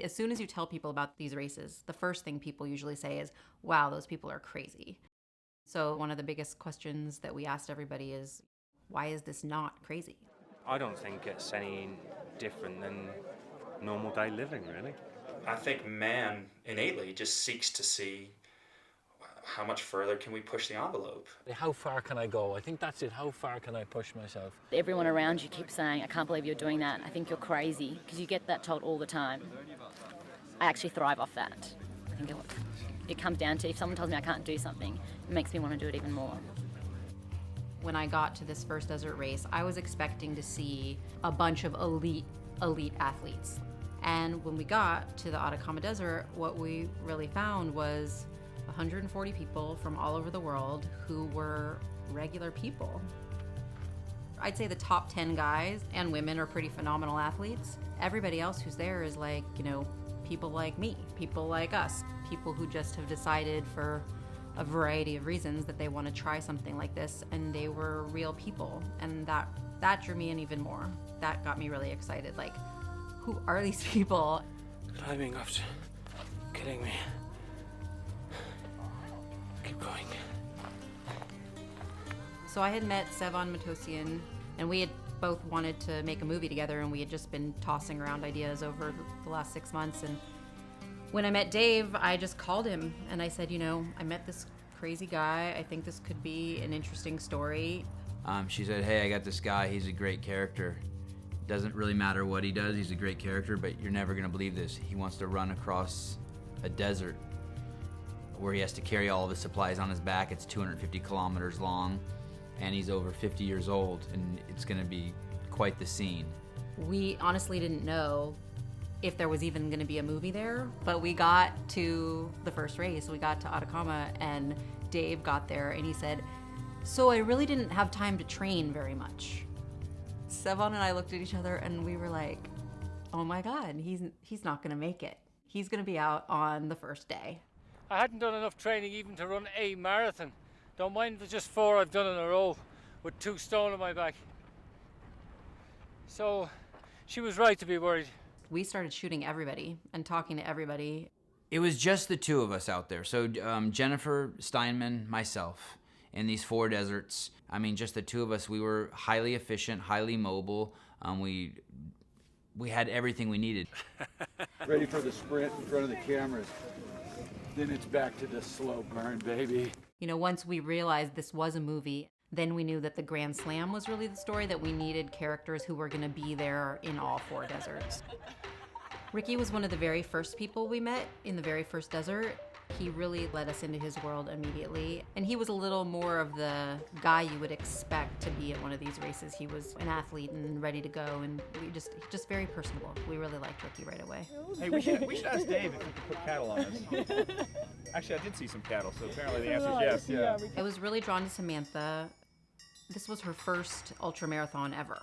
As soon as you tell people about these races, the first thing people usually say is, wow, those people are crazy. So one of the biggest questions that we asked everybody is, why is this not crazy? I don't think it's any different than normal day living, really. I think man innately just seeks to see how much further can we push the envelope. How far can I go? I think that's it. How far can I push myself? Everyone around you keeps saying, I can't believe you're doing that. I think you're crazy, because you get that told all the time. I actually thrive off that. I think it comes down to if someone tells me I can't do something, it makes me want to do it even more. When I got to this first desert race, I was expecting to see a bunch of elite athletes. And when we got to the Atacama Desert, what we really found was 140 people from all over the world who were regular people. I'd say the top 10 guys and women are pretty phenomenal athletes. Everybody else who's there is like, people like me, people like us, people who just have decided for a variety of reasons that they want to try something like this, and they were real people. And that drew me in even more. That got me really excited. Like, who are these people? Climbing up to killing me. Keep going. So I had met Sevan Matosian, and we had both wanted to make a movie together, and we had just been tossing around ideas over the last 6 months. And when I met Dave, I just called him and I said, I met this crazy guy. I think this could be an interesting story. She said, hey, I got this guy. He's a great character. Doesn't really matter what he does. He's a great character, but you're never going to believe this. He wants to run across a desert where he has to carry all of his supplies on his back. It's 250 kilometers long, and he's over 50 years old, and it's going to be quite the scene. We honestly didn't know if there was even going to be a movie there, but we got to the first race. We got to Atacama, and Dave got there, and he said, so I really didn't have time to train very much. Sevan and I looked at each other, and we were like, oh my God, he's not going to make it. He's going to be out on the first day. I hadn't done enough training even to run a marathon. Don't mind the just 4 I've done in a row with 2 stone on my back. So she was right to be worried. We started shooting everybody and talking to everybody. It was just the two of us out there. So Jennifer Steinman, myself, in these 4 deserts. I mean, just the two of us. We were highly efficient, highly mobile. We had everything we needed. Ready for the sprint in front of the cameras. Then it's back to the slow burn, baby. Once we realized this was a movie, then we knew that the Grand Slam was really the story, that we needed characters who were going to be there in all 4 deserts. Ricky was one of the very first people we met in the very first desert. He really let us into his world immediately. And he was a little more of the guy you would expect to be at one of these races. He was an athlete and ready to go, and we just very personable. We really liked Ricky right away. Hey, we should ask Dave if he could put cattle on us. Actually, I did see some cattle, so apparently the answer is yes. Yeah. I was really drawn to Samantha. This was her first ultramarathon ever.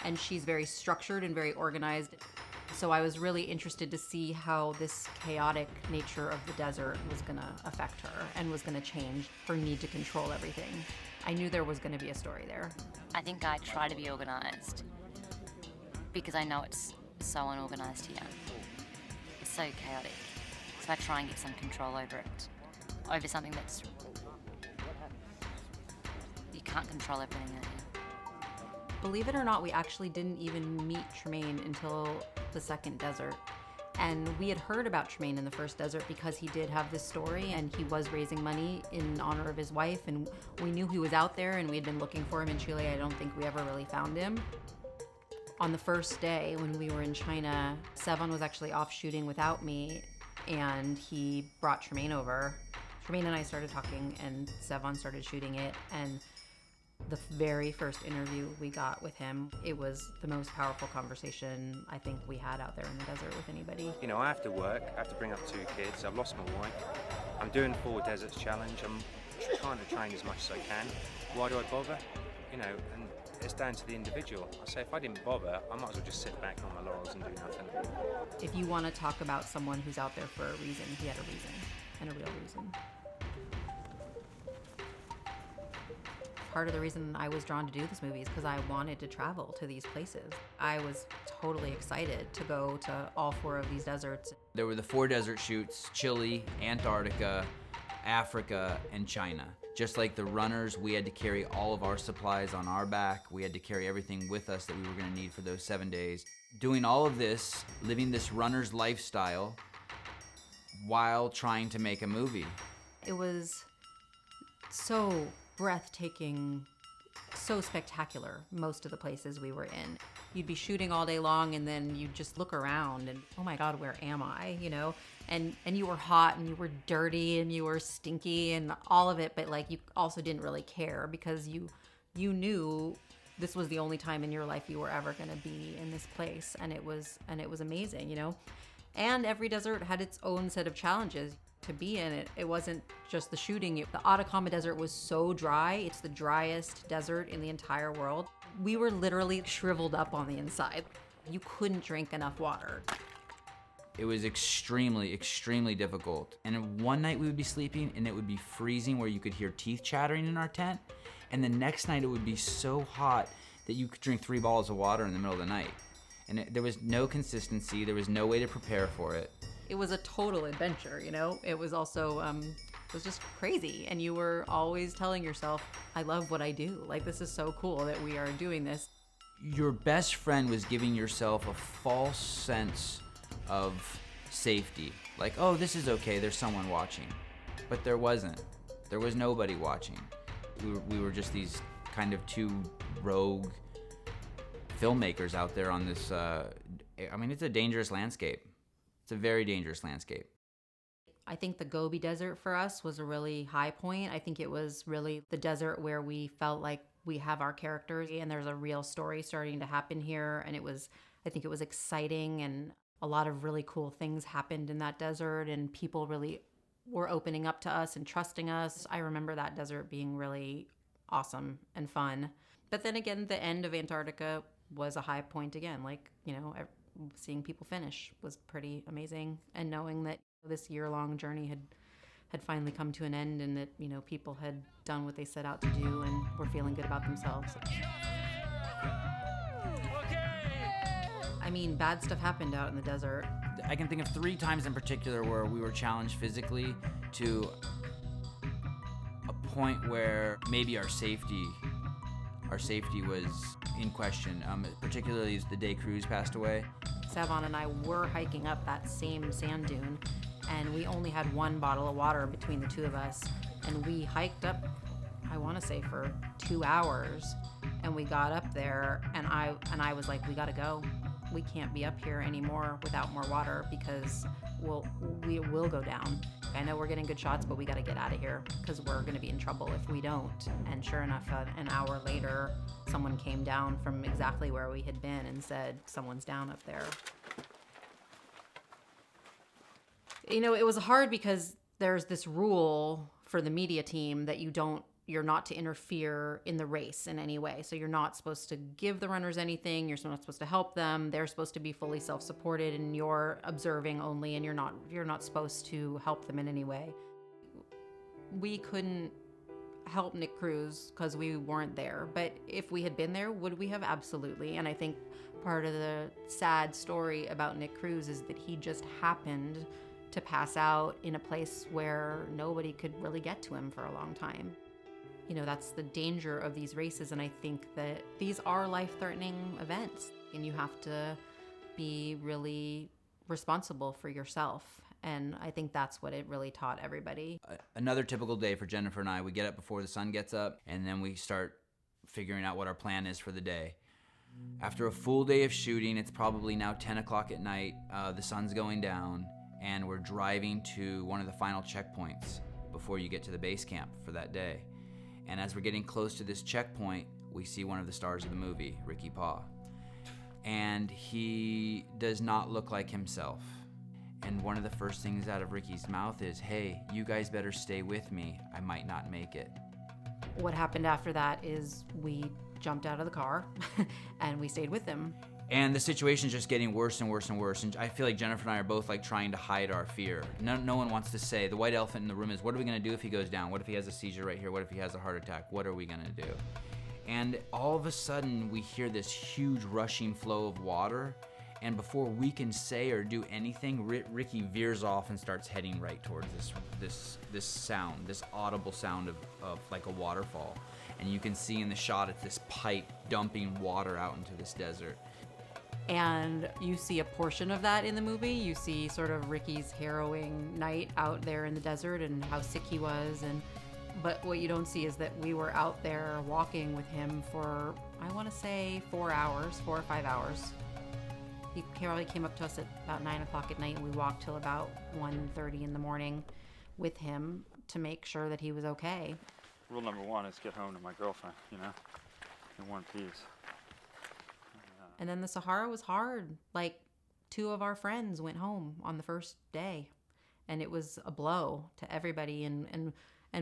And she's very structured and very organized. So I was really interested to see how this chaotic nature of the desert was going to affect her and was going to change her need to control everything. I knew there was going to be a story there. I think I try to be organised because I know it's so unorganised here. It's so chaotic. So I try and get some control over it, over something that's... You can't control everything out here. Believe it or not, we actually didn't even meet Tremaine until the second desert. And we had heard about Tremaine in the first desert because he did have this story and he was raising money in honor of his wife, and we knew he was out there and we had been looking for him in Chile. I don't think we ever really found him. On the first day when we were in China, Sevan was actually off shooting without me, and he brought Tremaine over. Tremaine and I started talking and Sevan started shooting it, and the very first interview we got with him, it was the most powerful conversation I think we had out there in the desert with anybody. I have to work, I have to bring up 2 kids, I've lost my wife. I'm doing 4 deserts challenge, I'm trying to train as much as I can. Why do I bother? And it's down to the individual. I say if I didn't bother, I might as well just sit back on my laurels and do nothing. If you want to talk about someone who's out there for a reason, he had a reason, and a real reason. part of the reason I was drawn to do this movie is because I wanted to travel to these places. I was totally excited to go to all 4 of these deserts. There were the 4 desert shoots: Chile, Antarctica, Africa, and China. Just like the runners, we had to carry all of our supplies on our back. We had to carry everything with us that we were going to need for those 7 days. Doing all of this, living this runner's lifestyle while trying to make a movie. It was so breathtaking, so spectacular, most of the places we were in. You'd be shooting all day long and then you'd just look around and, oh my God, where am I, you know? And you were hot and you were dirty and you were stinky and all of it, but like you also didn't really care because you knew this was the only time in your life you were ever gonna be in this place, and it was amazing, you know? And every desert had its own set of challenges. To be in it, it wasn't just the shooting. The Atacama Desert was so dry. It's the driest desert in the entire world. We were literally shriveled up on the inside. You couldn't drink enough water. It was extremely, extremely difficult. And one night we would be sleeping and it would be freezing where you could hear teeth chattering in our tent. And the next night it would be so hot that you could drink 3 bottles of water in the middle of the night. And there was no consistency. There was no way to prepare for it. It was a total adventure, you know? It was also, it was just crazy. And you were always telling yourself, I love what I do. Like, this is so cool that we are doing this. Your best friend was giving yourself a false sense of safety. Like, oh, this is okay, there's someone watching. But there wasn't. There was nobody watching. We were just these kind of 2 rogue filmmakers out there on this, I mean, it's a dangerous landscape. It's a very dangerous landscape. I think the Gobi Desert for us was a really high point. I think it was really the desert where we felt like we have our characters and there's a real story starting to happen here. And I think it was exciting, and a lot of really cool things happened in that desert, and people really were opening up to us and trusting us. I remember that desert being really awesome and fun. But then again, the end of Antarctica was a high point again. Like, you know, seeing people finish was pretty amazing, and knowing that this year-long journey had finally come to an end, and that, you know, people had done what they set out to do and were feeling good about themselves. I mean, bad stuff happened out in the desert. I can think of 3 times in particular where we were challenged physically to a point where maybe our safety was in question, particularly as the day crews passed away. Savon and I were hiking up that same sand dune, and we only had 1 bottle of water between the 2 of us, and we hiked up, I want to say, for 2 hours, and we got up there, and I was like, we gotta go. We can't be up here anymore without more water, because we will go down. I know we're getting good shots, but we got to get out of here because we're going to be in trouble if we don't. And sure enough, an hour later, someone came down from exactly where we had been and said, someone's down up there. You know, it was hard because there's this rule for the media team that you're not to interfere in the race in any way. So you're not supposed to give the runners anything. You're not supposed to help them. They're supposed to be fully self-supported, and you're observing only, and you're not supposed to help them in any way. We couldn't help Nick Cruz because we weren't there. But if we had been there, would we have? Absolutely. And I think part of the sad story about Nick Cruz is that he just happened to pass out in a place where nobody could really get to him for a long time. You know, that's the danger of these races, and I think that these are life-threatening events, and you have to be really responsible for yourself, and I think that's what it really taught everybody. Another typical day for Jennifer and I, we get up before the sun gets up, and then we start figuring out what our plan is for the day. After a full day of shooting, it's probably now 10 o'clock at night, the sun's going down, and we're driving to one of the final checkpoints before you get to the base camp for that day. And as we're getting close to this checkpoint, we see one of the stars of the movie, Ricky Pa. And he does not look like himself. And one of the first things out of Ricky's mouth is, hey, you guys better stay with me. I might not make it. What happened after that is we jumped out of the car and we stayed with him. And the situation's just getting worse and worse and worse. And I feel like Jennifer and I are both like trying to hide our fear. No one wants to say. The white elephant in the room is, what are we gonna do if he goes down? What if he has a seizure right here? What if he has a heart attack? What are we gonna do? And all of a sudden we hear this huge rushing flow of water. And before we can say or do anything, Ricky veers off and starts heading right towards this sound, this audible sound of like a waterfall. And you can see in the shot, it's this pipe dumping water out into this desert. And you see a portion of that in the movie. You see sort of Ricky's harrowing night out there in the desert and how sick he was. But what you don't see is that we were out there walking with him for, I want to say 4 or 5 hours. He probably came up to us at about 9 o'clock at night, and we walked till about 1:30 in the morning with him to make sure that he was okay. Rule number one is get home to my girlfriend, you know, in one piece. And then the Sahara was hard. Like, 2 of our friends went home on the first day, and it was a blow to everybody. And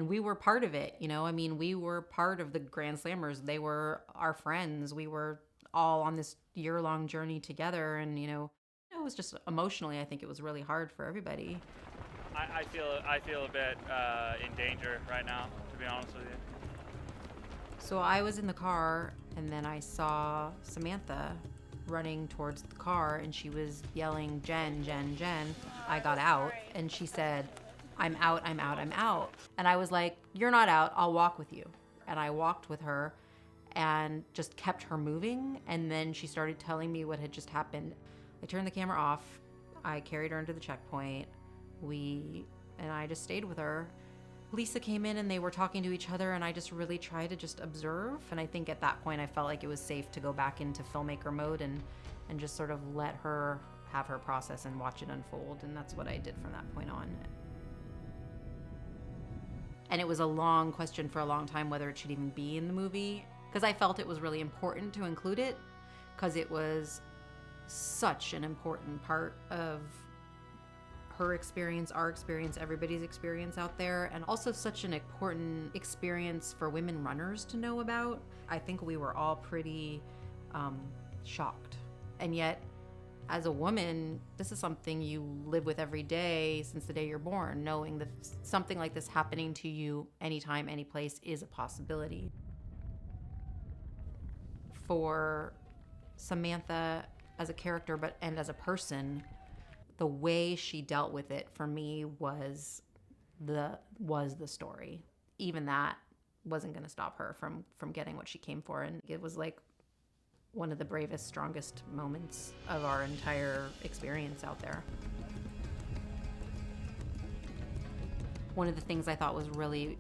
we were part of it, you know. I mean, we were part of the Grand Slammers. They were our friends. We were all on this year-long journey together, and you know, it was just emotionally, I think it was really hard for everybody. I feel a bit in danger right now, to be honest with you. So I was in the car, and then I saw Samantha running towards the car, and she was yelling, "Jen, Jen, Jen." I got out, and she said, "I'm out, I'm out, I'm out." And I was like, "You're not out, I'll walk with you." And I walked with her and just kept her moving, and then she started telling me what had just happened. I turned the camera off, I carried her into the checkpoint, and I just stayed with her. Lisa came in and they were talking to each other, and I just really tried to just observe. And I think at that point I felt like it was safe to go back into filmmaker mode and just sort of let her have her process and watch it unfold. And that's what I did from that point on. And it was a long question for a long time whether it should even be in the movie, because I felt it was really important to include it, because it was such an important part of her experience, our experience, everybody's experience out there, and also such an important experience for women runners to know about. I think we were all pretty shocked. And yet, as a woman, this is something you live with every day since the day you're born, knowing that something like this happening to you anytime, any place is a possibility. For Samantha as a character, and as a person, the way she dealt with it for me was the story. Even that wasn't going to stop her from getting what she came for, and it was like one of the bravest, strongest moments of our entire experience out there. One of the things I thought was really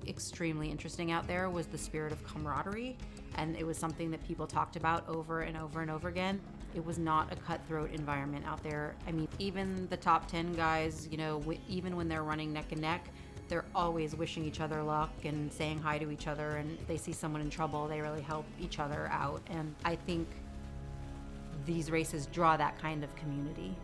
extremely interesting out there was the spirit of camaraderie, and it was something that people talked about over and over and over again. It was not a cutthroat environment out there. I mean, even the top 10 guys, you know, even when they're running neck and neck, they're always wishing each other luck and saying hi to each other, and if they see someone in trouble, they really help each other out. And I think these races draw that kind of community.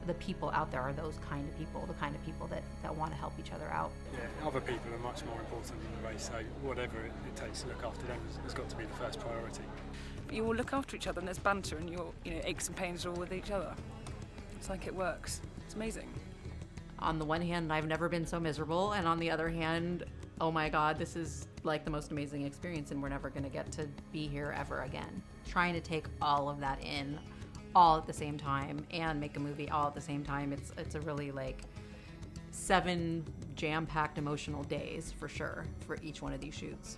The people out there are those kind of people, the kind of people that want to help each other out. Yeah, other people are much more important than the race, so whatever it takes to look after them has got to be the first priority. You all look after each other, and there's banter, and your aches and pains are all with each other. It's like it works. It's amazing. On the one hand, I've never been so miserable, and on the other hand, oh my God, this is like the most amazing experience, and we're never going to get to be here ever again. Trying to take all of that in all at the same time and make a movie all at the same time, it's a really like 7 jam-packed emotional days for sure for each one of these shoots.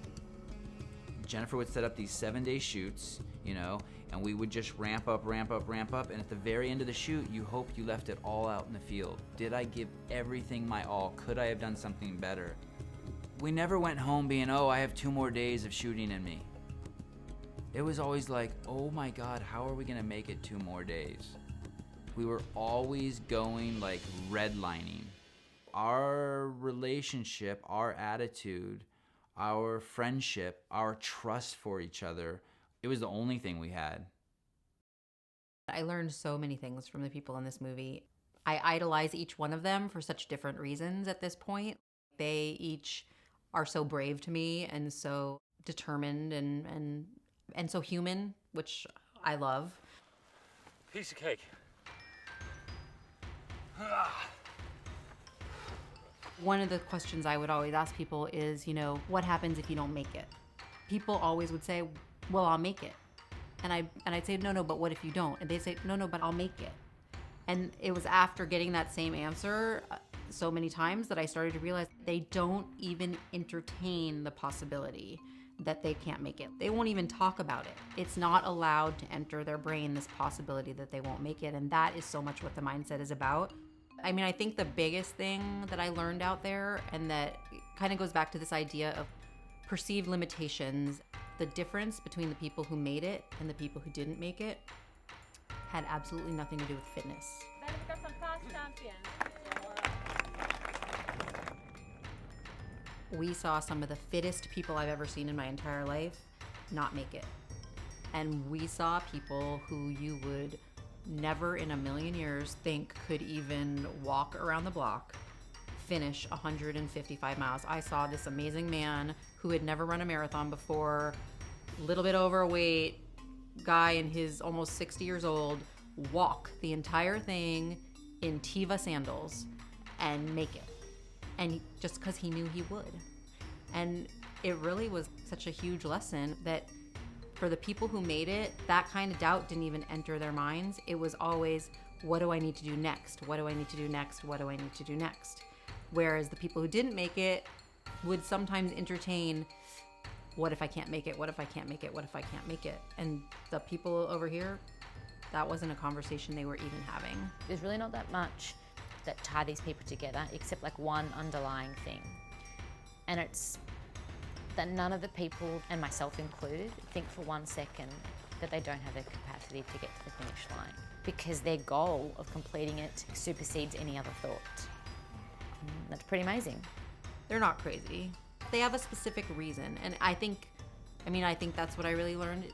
Jennifer would set up these 7-day shoots, and we would just ramp up, and at the very end of the shoot, you hope you left it all out in the field. Did I give everything my all? Could I have done something better? We never went home being, oh, I have 2 more days of shooting in me. It was always like, oh my God, how are we gonna make it 2 more days? We were always going like redlining. Our relationship, our attitude, our friendship, our trust for each other, it was the only thing we had. I learned so many things from the people in this movie. I idolize each one of them for such different reasons at this point. They each are so brave to me and so determined and so human, which I love. Piece of cake. One of the questions I would always ask people is, what happens if you don't make it? People always would say, well, I'll make it. And I'd say, no, but what if you don't? And they'd say, no, but I'll make it. And it was after getting that same answer so many times that I started to realize they don't even entertain the possibility that they can't make it. They won't even talk about it. It's not allowed to enter their brain, this possibility that they won't make it. And that is so much what the mindset is about. I mean, I think the biggest thing that I learned out there, and that kind of goes back to this idea of perceived limitations, the difference between the people who made it and the people who didn't make it had absolutely nothing to do with fitness. We saw some of the fittest people I've ever seen in my entire life not make it. And we saw people who you would never in a million years think could even walk around the block, finish 155 miles. I saw this amazing man who had never run a marathon before, a little bit overweight, guy in his almost 60 years old, walk the entire thing in Teva sandals and make it. And just because he knew he would. And it really was such a huge lesson that for the people who made it, that kind of doubt didn't even enter their minds. It was always, what do I need to do next? What do I need to do next? What do I need to do next? Whereas the people who didn't make it would sometimes entertain, what if I can't make it? What if I can't make it? What if I can't make it? And the people over here, that wasn't a conversation they were even having. There's really not that much that tie these people together except like one underlying thing. And it's that none of the people, and myself included, think for 1 second that they don't have the capacity to get to the finish line, because their goal of completing it supersedes any other thought. That's pretty amazing. They're not crazy. They have a specific reason. And I think that's what I really learned.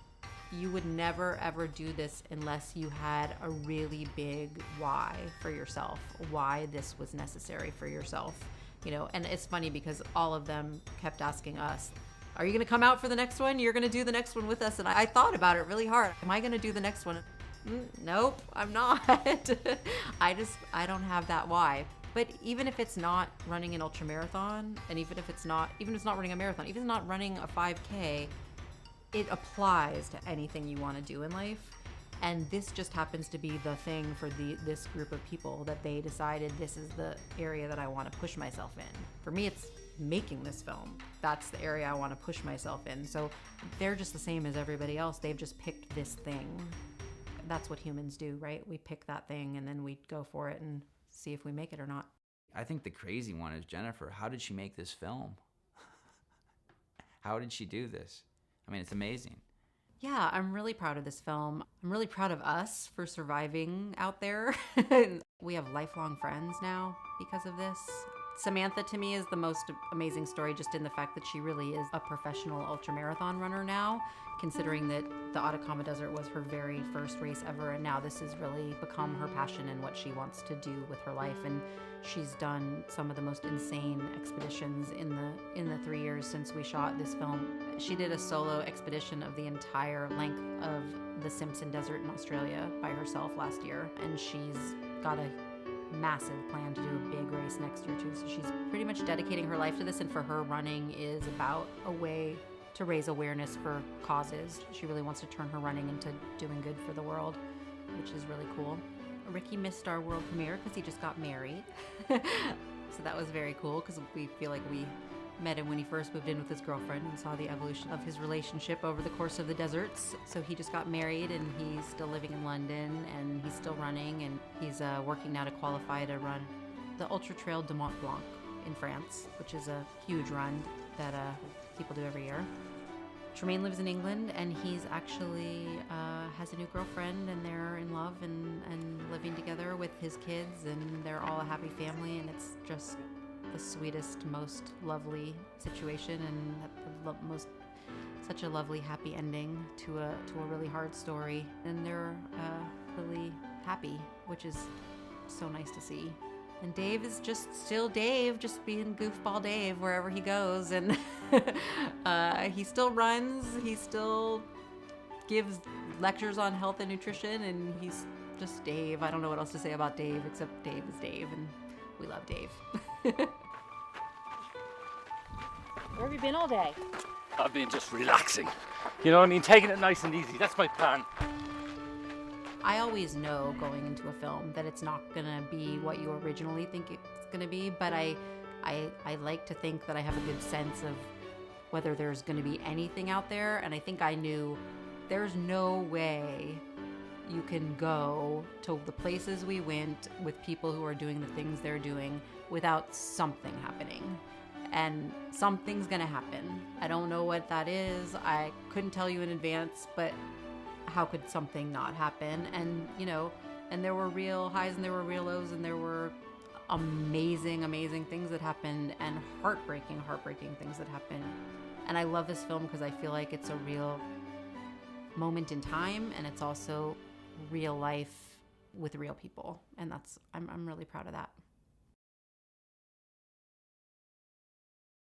You would never ever do this unless you had a really big why for yourself, why this was necessary for yourself. And it's funny because all of them kept asking us, are you gonna come out for the next one? You're gonna do the next one with us? And I thought about it really hard. Am I gonna do the next one? Nope, I'm not. I don't have that why. But even if it's not running an ultra marathon, and even if it's not running a marathon, even if it's not running a 5K, it applies to anything you want to do in life. And this just happens to be the thing for this group of people that they decided this is the area that I want to push myself in. For me, it's making this film. That's the area I want to push myself in. So they're just the same as everybody else. They've just picked this thing. That's what humans do, right? We pick that thing and then we go for it and see if we make it or not. I think the crazy one is Jennifer. How did she make this film? How did she do this? I mean, it's amazing. Yeah, I'm really proud of this film. I'm really proud of us for surviving out there. We have lifelong friends now because of this. Samantha, to me, is the most amazing story, just in the fact that she really is a professional ultramarathon runner now, considering that the Atacama Desert was her very first race ever, and now this has really become her passion and what she wants to do with her life. And she's done some of the most insane expeditions in the 3 years since we shot this film. She did a solo expedition of the entire length of the Simpson Desert in Australia by herself last year, and she's got a massive plan to do a big race next year too. So she's pretty much dedicating her life to this, and for her, running is about a way to raise awareness for causes. She really wants to turn her running into doing good for the world, which is really cool. Ricky missed our world premiere because he just got married. So that was very cool because we feel like we met him when he first moved in with his girlfriend and saw the evolution of his relationship over the course of the deserts. So he just got married and he's still living in London and he's still running, and he's working now to qualify to run the Ultra Trail de Mont Blanc in France, which is a huge run that people do every year. Tremaine lives in England and he's actually has a new girlfriend, and they're in love and living together with his kids, and they're all a happy family, and it's just the sweetest, most lovely situation, and such a lovely happy ending to a really hard story. And they're really happy, which is so nice to see. And Dave is just still Dave, just being goofball Dave wherever he goes. And he still runs, he still gives lectures on health and nutrition, and he's just Dave. I don't know what else to say about Dave except Dave is Dave, and we love Dave. Where have you been all day? I've been just relaxing. You know what I mean? Taking it nice and easy. That's my plan. I always know going into a film that it's not gonna be what you originally think it's gonna be, but I like to think that I have a good sense of whether there's gonna be anything out there, and I think I knew there's no way you can go to the places we went with people who are doing the things they're doing without something happening. And something's gonna happen. I don't know what that is. I couldn't tell you in advance, but how could something not happen? And, you know, and there were real highs and there were real lows and there were amazing, amazing things that happened and heartbreaking, heartbreaking things that happened. And I love this film because I feel like it's a real moment in time, and it's also real life with real people. And I'm really proud of that.